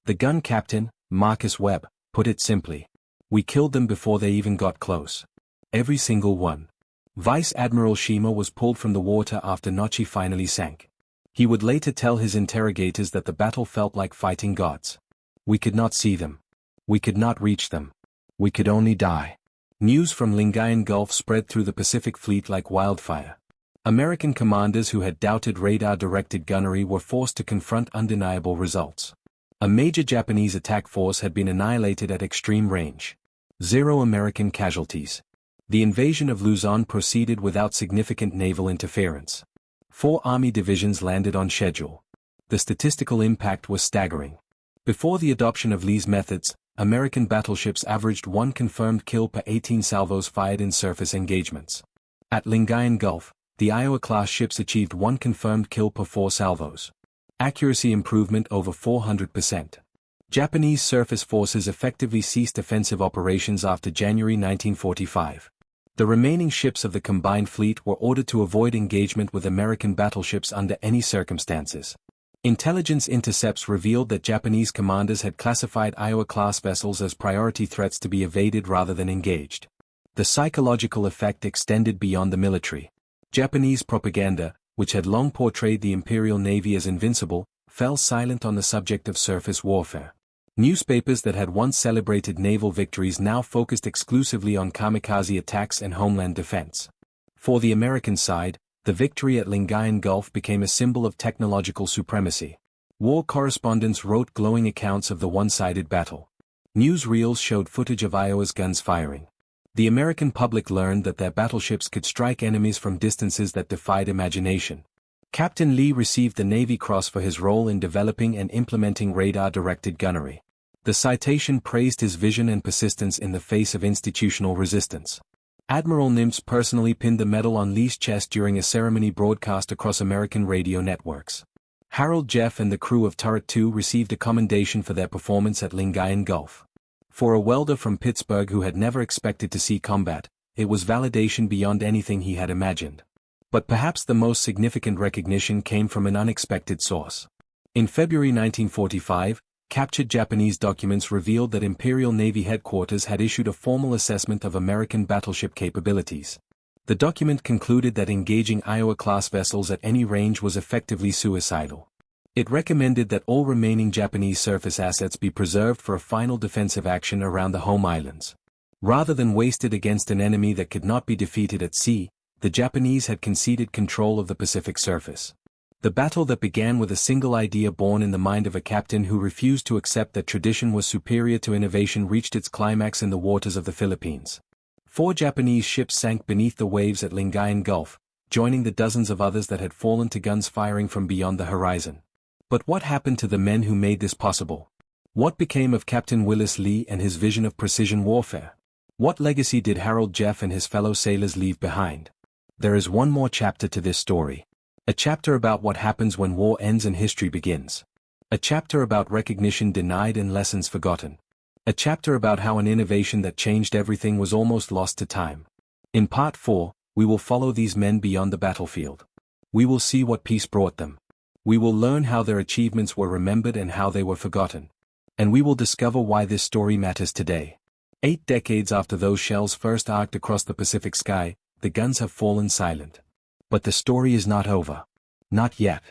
[SPEAKER 1] The gun captain, Marcus Webb, put it simply: "We killed them before they even got close. Every single one." Vice Admiral Shima was pulled from the water after Nochi finally sank. He would later tell his interrogators that the battle felt like fighting gods. "We could not see them. We could not reach them. We could only die." News from Lingayen Gulf spread through the Pacific Fleet like wildfire. American commanders who had doubted radar-directed gunnery were forced to confront undeniable results. A major Japanese attack force had been annihilated at extreme range. 0 American casualties. The invasion of Luzon proceeded without significant naval interference. 4 Army divisions landed on schedule. The statistical impact was staggering. Before the adoption of Lee's methods, American battleships averaged 1 confirmed kill per 18 salvos fired in surface engagements. At Lingayen Gulf, the Iowa-class ships achieved 1 confirmed kill per 4 salvos. Accuracy improvement over 400%. Japanese surface forces effectively ceased offensive operations after January 1945. The remaining ships of the combined fleet were ordered to avoid engagement with American battleships under any circumstances. Intelligence intercepts revealed that Japanese commanders had classified Iowa-class vessels as priority threats to be evaded rather than engaged. The psychological effect extended beyond the military. Japanese propaganda, which had long portrayed the Imperial Navy as invincible, fell silent on the subject of surface warfare. Newspapers that had once celebrated naval victories now focused exclusively on kamikaze attacks and homeland defense. For the American side, the victory at Lingayen Gulf became a symbol of technological supremacy. War correspondents wrote glowing accounts of the one-sided battle. Newsreels showed footage of Iowa's guns firing. The American public learned that their battleships could strike enemies from distances that defied imagination. Captain Lee received the Navy Cross for his role in developing and implementing radar-directed gunnery. The citation praised his vision and persistence in the face of institutional resistance. Admiral Nimitz personally pinned the medal on Lee's chest during a ceremony broadcast across American radio networks. Harold Jeff and the crew of Turret 2 received a commendation for their performance at Lingayen Gulf. For a welder from Pittsburgh who had never expected to see combat, it was validation beyond anything he had imagined. But perhaps the most significant recognition came from an unexpected source. In February 1945, captured Japanese documents revealed that Imperial Navy headquarters had issued a formal assessment of American battleship capabilities. The document concluded that engaging Iowa-class vessels at any range was effectively suicidal. It recommended that all remaining Japanese surface assets be preserved for a final defensive action around the home islands. Rather than wasted against an enemy that could not be defeated at sea, the Japanese had conceded control of the Pacific surface. The battle that began with a single idea born in the mind of a captain who refused to accept that tradition was superior to innovation reached its climax in the waters of the Philippines. 4 Japanese ships sank beneath the waves at Lingayen Gulf, joining the dozens of others that had fallen to guns firing from beyond the horizon. But what happened to the men who made this possible? What became of Captain Willis Lee and his vision of precision warfare? What legacy did Harold Jeff and his fellow sailors leave behind? There is one more chapter to this story. A chapter about what happens when war ends and history begins. A chapter about recognition denied and lessons forgotten. A chapter about how an innovation that changed everything was almost lost to time. In Part 4, we will follow these men beyond the battlefield. We will see what peace brought them. We will learn how their achievements were remembered and how they were forgotten. And we will discover why this story matters today. 8 decades after those shells first arced across the Pacific sky, the guns have fallen silent. But the story is not over. Not yet.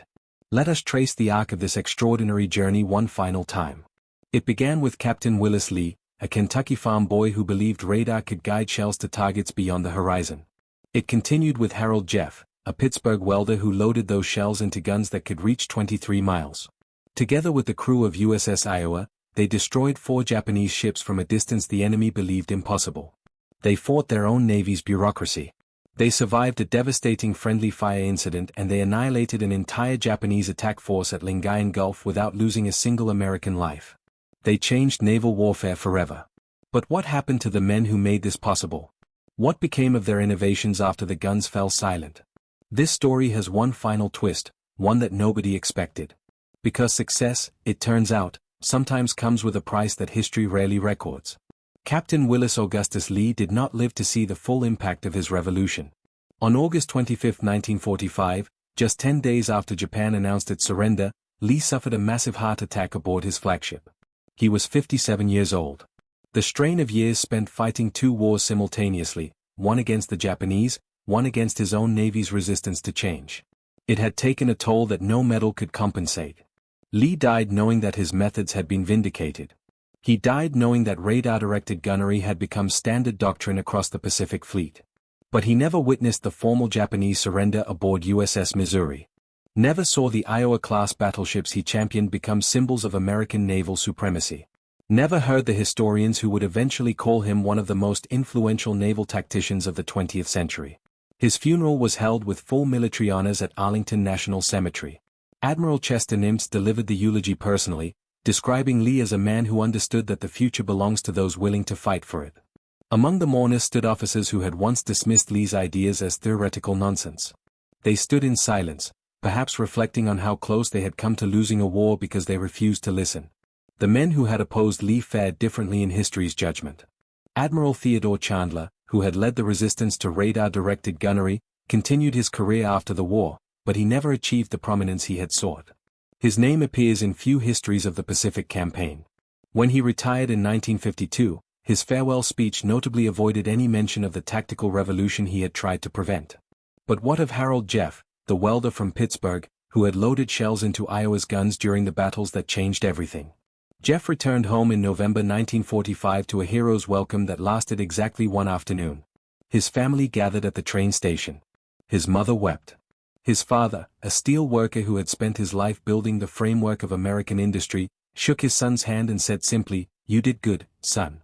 [SPEAKER 1] Let us trace the arc of this extraordinary journey one final time. It began with Captain Willis Lee, a Kentucky farm boy who believed radar could guide shells to targets beyond the horizon. It continued with Harold Jeff, a Pittsburgh welder who loaded those shells into guns that could reach 23 miles. Together with the crew of USS Iowa, they destroyed 4 Japanese ships from a distance the enemy believed impossible. They fought their own Navy's bureaucracy. They survived a devastating friendly fire incident and they annihilated an entire Japanese attack force at Lingayen Gulf without losing a single American life. They changed naval warfare forever. But what happened to the men who made this possible? What became of their innovations after the guns fell silent? This story has one final twist, one that nobody expected. Because success, it turns out, sometimes comes with a price that history rarely records. Captain Willis Augustus Lee did not live to see the full impact of his revolution. On August 25, 1945, just 10 days after Japan announced its surrender, Lee suffered a massive heart attack aboard his flagship. He was 57 years old. The strain of years spent fighting 2 wars simultaneously, one against the Japanese, one against his own Navy's resistance to change. It had taken a toll that no medal could compensate. Lee died knowing that his methods had been vindicated. He died knowing that radar-directed gunnery had become standard doctrine across the Pacific Fleet. But he never witnessed the formal Japanese surrender aboard USS Missouri. Never saw the Iowa-class battleships he championed become symbols of American naval supremacy. Never heard the historians who would eventually call him one of the most influential naval tacticians of the 20th century. His funeral was held with full military honors at Arlington National Cemetery. Admiral Chester Nimitz delivered the eulogy personally, describing Lee as a man who understood that the future belongs to those willing to fight for it. Among the mourners stood officers who had once dismissed Lee's ideas as theoretical nonsense. They stood in silence, perhaps reflecting on how close they had come to losing a war because they refused to listen. The men who had opposed Lee fared differently in history's judgment. Admiral Theodore Chandler, who had led the resistance to radar-directed gunnery, continued his career after the war, but he never achieved the prominence he had sought. His name appears in few histories of the Pacific Campaign. When he retired in 1952, his farewell speech notably avoided any mention of the tactical revolution he had tried to prevent. But what of Harold Jeff, the welder from Pittsburgh, who had loaded shells into Iowa's guns during the battles that changed everything? Jeff returned home in November 1945 to a hero's welcome that lasted exactly one afternoon. His family gathered at the train station. His mother wept. His father, a steel worker who had spent his life building the framework of American industry, shook his son's hand and said simply, "You did good, son."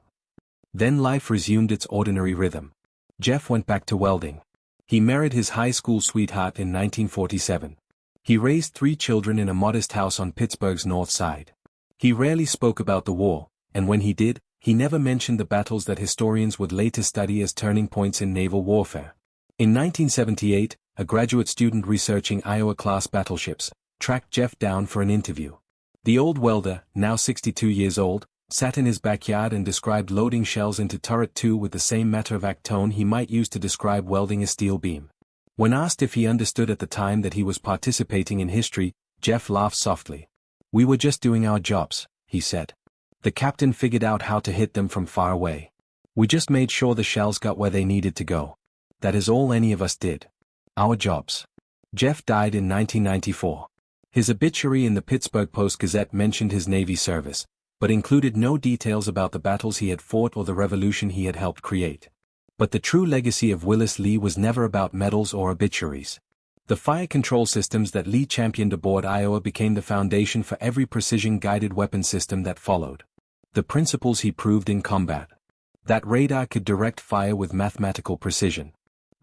[SPEAKER 1] Then life resumed its ordinary rhythm. Jeff went back to welding. He married his high school sweetheart in 1947. He raised 3 children in a modest house on Pittsburgh's north side. He rarely spoke about the war, and when he did, he never mentioned the battles that historians would later study as turning points in naval warfare. In 1978, a graduate student researching Iowa-class battleships, tracked Jeff down for an interview. The old welder, now 62 years old, sat in his backyard and described loading shells into Turret 2 with the same matter-of-fact tone he might use to describe welding a steel beam. When asked if he understood at the time that he was participating in history, Jeff laughed softly. "We were just doing our jobs," he said. "The captain figured out how to hit them from far away. We just made sure the shells got where they needed to go. That is all any of us did. Our jobs." Jeff died in 1994. His obituary in the Pittsburgh Post-Gazette mentioned his Navy service, but included no details about the battles he had fought or the revolution he had helped create. But the true legacy of Willis Lee was never about medals or obituaries. The fire control systems that Lee championed aboard Iowa became the foundation for every precision-guided weapon system that followed. The principles he proved in combat. That radar could direct fire with mathematical precision.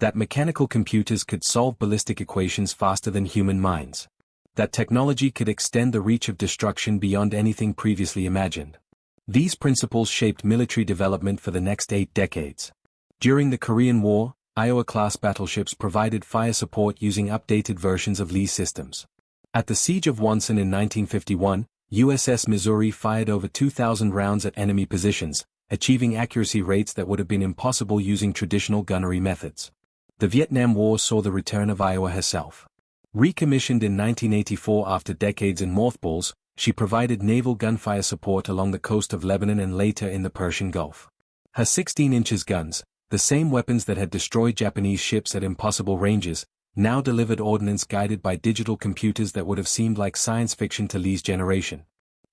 [SPEAKER 1] That mechanical computers could solve ballistic equations faster than human minds. That technology could extend the reach of destruction beyond anything previously imagined. These principles shaped military development for the next 8 decades. During the Korean War, Iowa-class battleships provided fire support using updated versions of Lee's systems. At the Siege of Wonson in 1951, USS Missouri fired over 2,000 rounds at enemy positions, achieving accuracy rates that would have been impossible using traditional gunnery methods. The Vietnam War saw the return of Iowa herself. Recommissioned in 1984 after decades in mothballs, she provided naval gunfire support along the coast of Lebanon and later in the Persian Gulf. Her 16-inch guns, the same weapons that had destroyed Japanese ships at impossible ranges, now delivered ordnance guided by digital computers that would have seemed like science fiction to Lee's generation.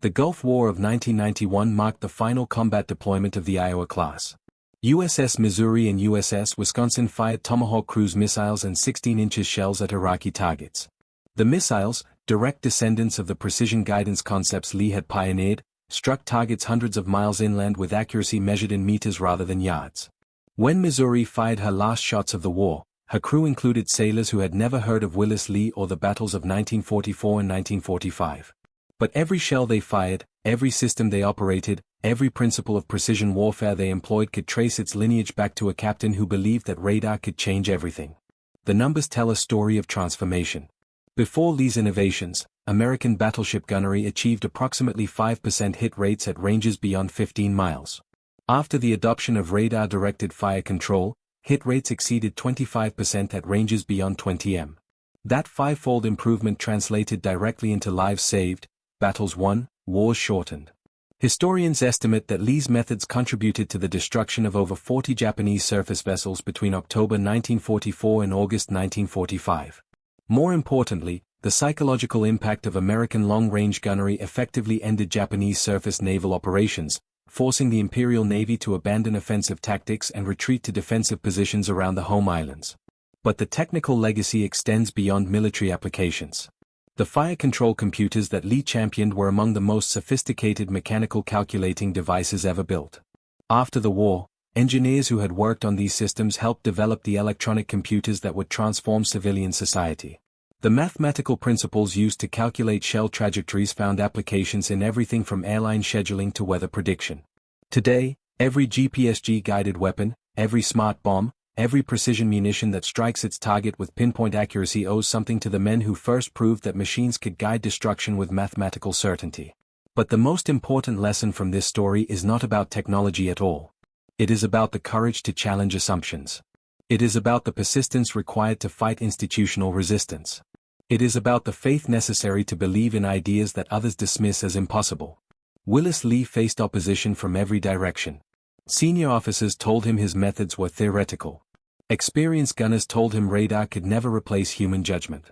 [SPEAKER 1] The Gulf War of 1991 marked the final combat deployment of the Iowa class. USS Missouri and USS Wisconsin fired Tomahawk cruise missiles and 16-inch shells at Iraqi targets. The missiles, direct descendants of the precision guidance concepts Lee had pioneered, struck targets hundreds of miles inland with accuracy measured in meters rather than yards. When Missouri fired her last shots of the war, her crew included sailors who had never heard of Willis Lee or the battles of 1944 and 1945. But every shell they fired, every system they operated, every principle of precision warfare they employed could trace its lineage back to a captain who believed that radar could change everything. The numbers tell a story of transformation. Before Lee's innovations, American battleship gunnery achieved approximately 5% hit rates at ranges beyond 15 miles. After the adoption of radar-directed fire control, hit rates exceeded 25% at ranges beyond 20 m. That five-fold improvement translated directly into lives saved, battles won, wars shortened. Historians estimate that Lee's methods contributed to the destruction of over 40 Japanese surface vessels between October 1944 and August 1945. More importantly, the psychological impact of American long-range gunnery effectively ended Japanese surface naval operations, forcing the Imperial Navy to abandon offensive tactics and retreat to defensive positions around the home islands. But the technical legacy extends beyond military applications. The fire control computers that Lee championed were among the most sophisticated mechanical calculating devices ever built. After the war, engineers who had worked on these systems helped develop the electronic computers that would transform civilian society. The mathematical principles used to calculate shell trajectories found applications in everything from airline scheduling to weather prediction. Today, every GPS-guided weapon, every smart bomb, every precision munition that strikes its target with pinpoint accuracy owes something to the men who first proved that machines could guide destruction with mathematical certainty. But the most important lesson from this story is not about technology at all. It is about the courage to challenge assumptions. It is about the persistence required to fight institutional resistance. It is about the faith necessary to believe in ideas that others dismiss as impossible. Willis Lee faced opposition from every direction. Senior officers told him his methods were theoretical. Experienced gunners told him radar could never replace human judgment.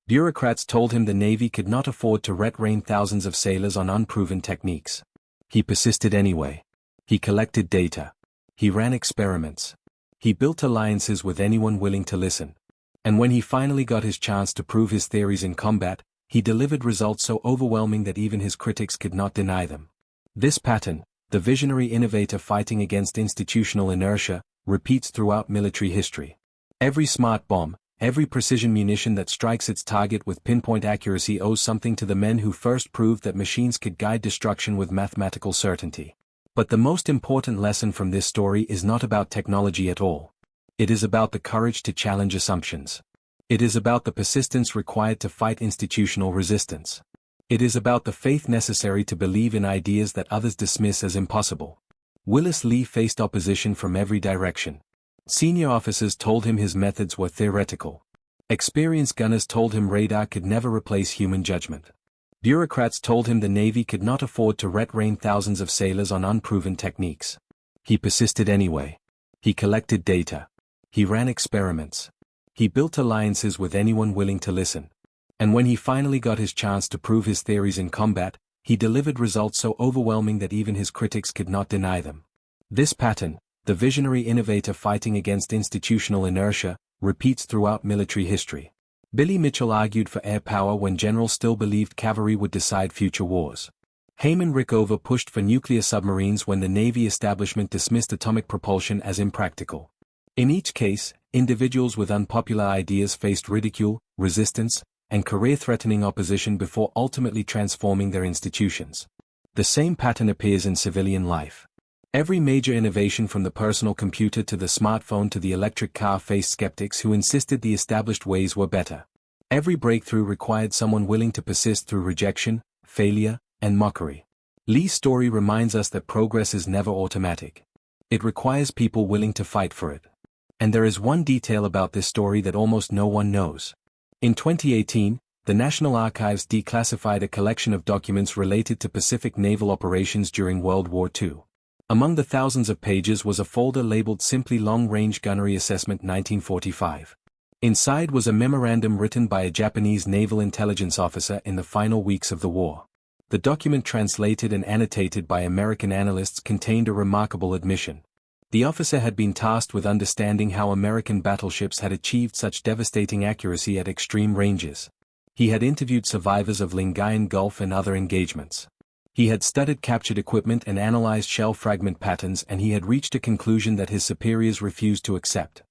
[SPEAKER 1] Bureaucrats told him the Navy could not afford to ret-rain thousands of sailors on unproven techniques. He persisted anyway. He collected data. He ran experiments. He built alliances with anyone willing to listen. And when he finally got his chance to prove his theories in combat, he delivered results so overwhelming that even his critics could not deny them. This pattern, the visionary innovator fighting against institutional inertia, repeats throughout military history. Every smart bomb, every precision munition that strikes its target with pinpoint accuracy owes something to the men who first proved that machines could guide destruction with mathematical certainty. But the most important lesson from this story is not about technology at all. It is about the courage to challenge assumptions. It is about the persistence required to fight institutional resistance. It is about the faith necessary to believe in ideas that others dismiss as impossible. Willis Lee faced opposition from every direction. Senior officers told him his methods were theoretical. Experienced gunners told him radar could never replace human judgment. Bureaucrats told him the Navy could not afford to ret-rain thousands of sailors on unproven techniques. He persisted anyway. He collected data. He ran experiments. He built alliances with anyone willing to listen. And when he finally got his chance to prove his theories in combat, he delivered results so overwhelming that even his critics could not deny them. This pattern, the visionary innovator fighting against institutional inertia, repeats throughout military history. Billy Mitchell argued for air power when generals still believed cavalry would decide future wars. Hyman Rickover pushed for nuclear submarines when the Navy establishment dismissed atomic propulsion as impractical. In each case, individuals with unpopular ideas faced ridicule, resistance, and career-threatening opposition before ultimately transforming their institutions. The same pattern appears in civilian life. Every major innovation from the personal computer to the smartphone to the electric car faced skeptics who insisted the established ways were better. Every breakthrough required someone willing to persist through rejection, failure, and mockery. Lee's story reminds us that progress is never automatic. It requires people willing to fight for it. And there is one detail about this story that almost no one knows. In 2018, the National Archives declassified a collection of documents related to Pacific naval operations during World War II. Among the thousands of pages was a folder labeled simply Long Range Gunnery Assessment 1945. Inside was a memorandum written by a Japanese naval intelligence officer in the final weeks of the war. The document, translated and annotated by American analysts, contained a remarkable admission. The officer had been tasked with understanding how American battleships had achieved such devastating accuracy at extreme ranges. He had interviewed survivors of Lingayen Gulf and other engagements. He had studied captured equipment and analyzed shell fragment patterns, and he had reached a conclusion that his superiors refused to accept.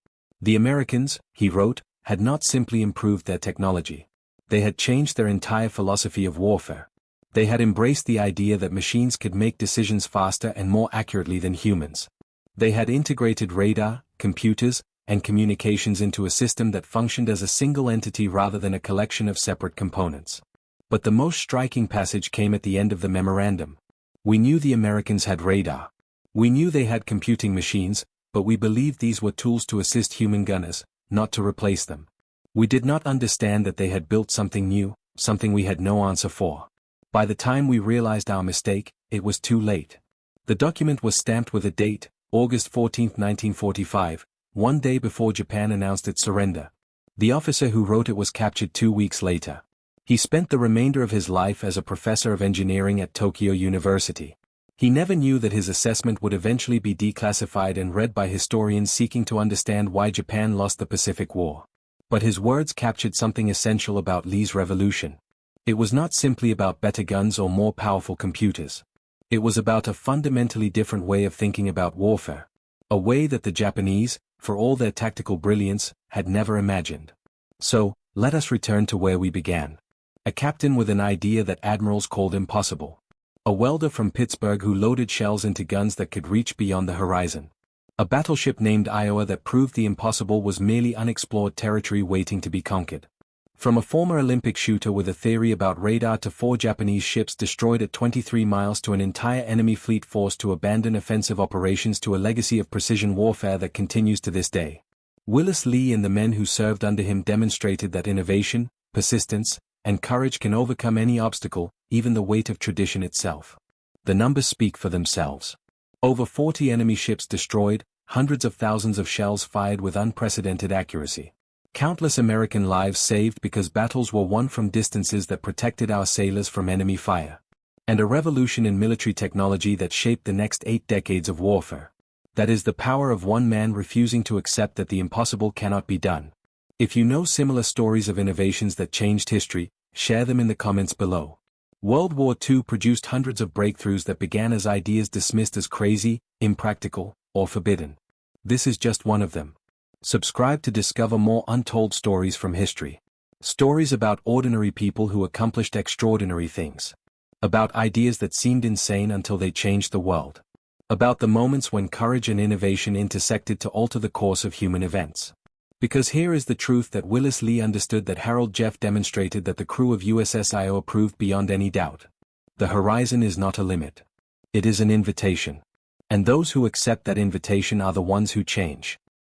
[SPEAKER 1] The Americans, he wrote, had not simply improved their technology. They had changed their entire philosophy of warfare. They had embraced the idea that machines could make decisions faster and more accurately than humans. They had integrated radar, computers, and communications into a system that functioned as a single entity rather than a collection of separate components. But the most striking passage came at the end of the memorandum. We knew the Americans had radar. We knew they had computing machines, but we believed these were tools to assist human gunners, not to replace them. We did not understand that they had built something new, something we had no answer for. By the time we realized our mistake, it was too late. The document was stamped with a date, August 14, 1945, one day before Japan announced its surrender. The officer who wrote it was captured 2 weeks later. He spent the remainder of his life as a professor of engineering at Tokyo University. He never knew that his assessment would eventually be declassified and read by historians seeking to understand why Japan lost the Pacific War. But his words captured something essential about Lee's revolution. It was not simply about better guns or more powerful computers. It was about a fundamentally different way of thinking about warfare. A way that the Japanese, for all their tactical brilliance, had never imagined. So, let us return to where we began. A captain with an idea that admirals called impossible. A welder from Pittsburgh who loaded shells into guns that could reach beyond the horizon. A battleship named Iowa that proved the impossible was merely unexplored territory waiting to be conquered. From a former Olympic shooter with a theory about radar to 4 Japanese ships destroyed at 23 miles to an entire enemy fleet forced to abandon offensive operations to a legacy of precision warfare that continues to this day. Willis Lee and the men who served under him demonstrated that innovation, persistence, and courage can overcome any obstacle, even the weight of tradition itself. The numbers speak for themselves. Over 40 enemy ships destroyed, hundreds of thousands of shells fired with unprecedented accuracy. Countless American lives saved because battles were won from distances that protected our sailors from enemy fire. And a revolution in military technology that shaped the next 8 decades of warfare. That is the power of one man refusing to accept that the impossible cannot be done. If you know similar stories of innovations that changed history, share them in the comments below. World War II produced hundreds of breakthroughs that began as ideas dismissed as crazy, impractical, or forbidden. This is just one of them. Subscribe to discover more untold stories from history. Stories about ordinary people who accomplished extraordinary things. About ideas that seemed insane until they changed the world. About the moments when courage and innovation intersected to alter the course of human events. Because here is the truth that Willis Lee understood, that Harold Jeff demonstrated, that the crew of USS Iowa proved beyond any doubt. The horizon is not a limit. It is an invitation. And those who accept that invitation are the ones who change.